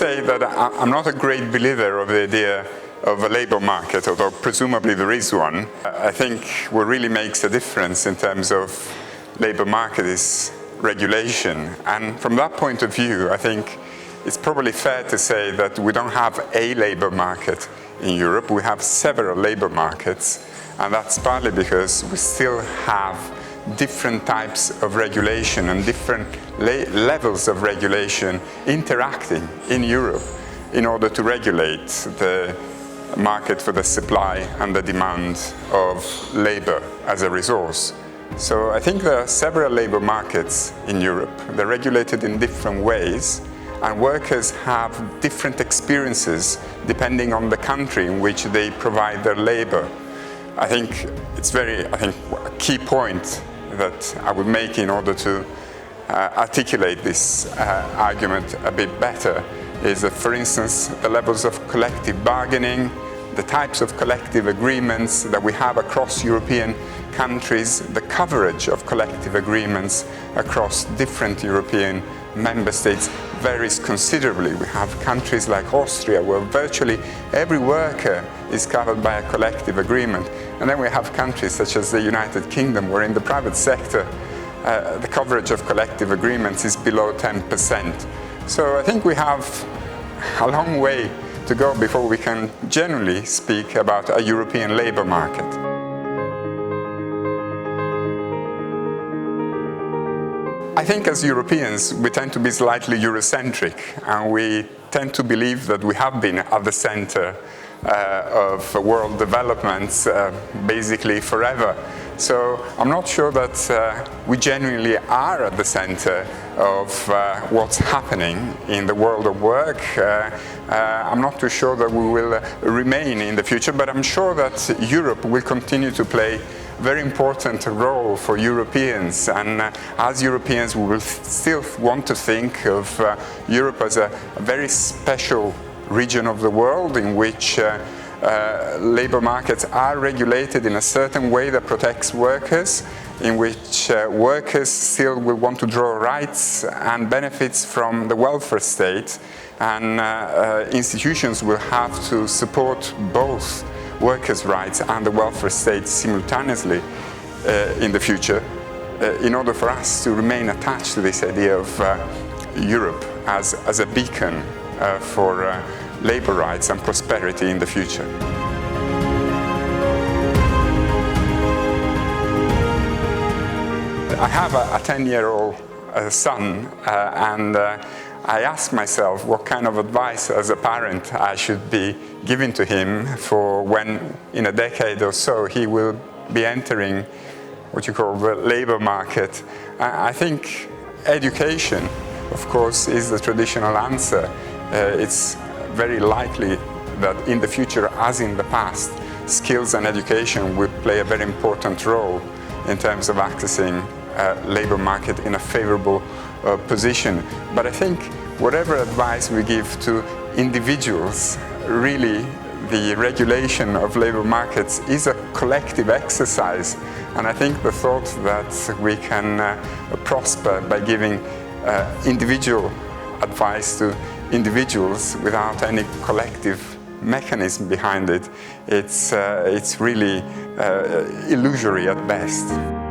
say that I'm not a great believer of the idea of a labor market, although presumably there is one. I think what really makes a difference in terms of labor market is regulation. And from that point of view, I think it's probably fair to say that we don't have a labor market in Europe. We have several labor markets, and that's partly because we still have different types of regulation and different levels of regulation interacting in Europe in order to regulate the market for the supply and the demand of labor as a resource. So I think there are several labor markets in Europe. They're regulated in different ways, and workers have different experiences depending on the country in which they provide their labor. I think a key point that I would make in order to articulate this argument a bit better is that, for instance, the levels of collective bargaining, the types of collective agreements that we have across European countries, the coverage of collective agreements across different European member states varies considerably. We have countries like Austria where virtually every worker is covered by a collective agreement. And then we have countries such as the United Kingdom where in the private sector the coverage of collective agreements is below 10%. So I think we have a long way to go before we can generally speak about a European labor market. I think as Europeans we tend to be slightly Eurocentric, and we tend to believe that we have been at the center of world developments basically forever. So I'm not sure that we genuinely are at the center of what's happening in the world of work. I'm not too sure that we will remain in the future, but I'm sure that Europe will continue to play a very important role for Europeans. And as Europeans, we will still want to think of Europe as a very special region of the world in which labor markets are regulated in a certain way that protects workers, in which workers still will want to draw rights and benefits from the welfare state, and institutions will have to support both workers' rights and the welfare state simultaneously in the future in order for us to remain attached to this idea of Europe as a beacon for labor rights and prosperity in the future. I have a 10-year-old son, and I ask myself what kind of advice as a parent I should be giving to him for when, in a decade or so, he will be entering what you call the labor market. I think education, of course, is the traditional answer. It's very likely that in the future, as in the past, skills and education will play a very important role in terms of accessing labor market in a favorable position. But I think whatever advice we give to individuals, really the regulation of labor markets is a collective exercise. And I think the thought that we can prosper by giving individual advice to individuals without any collective mechanism behind it, it's really illusory at best.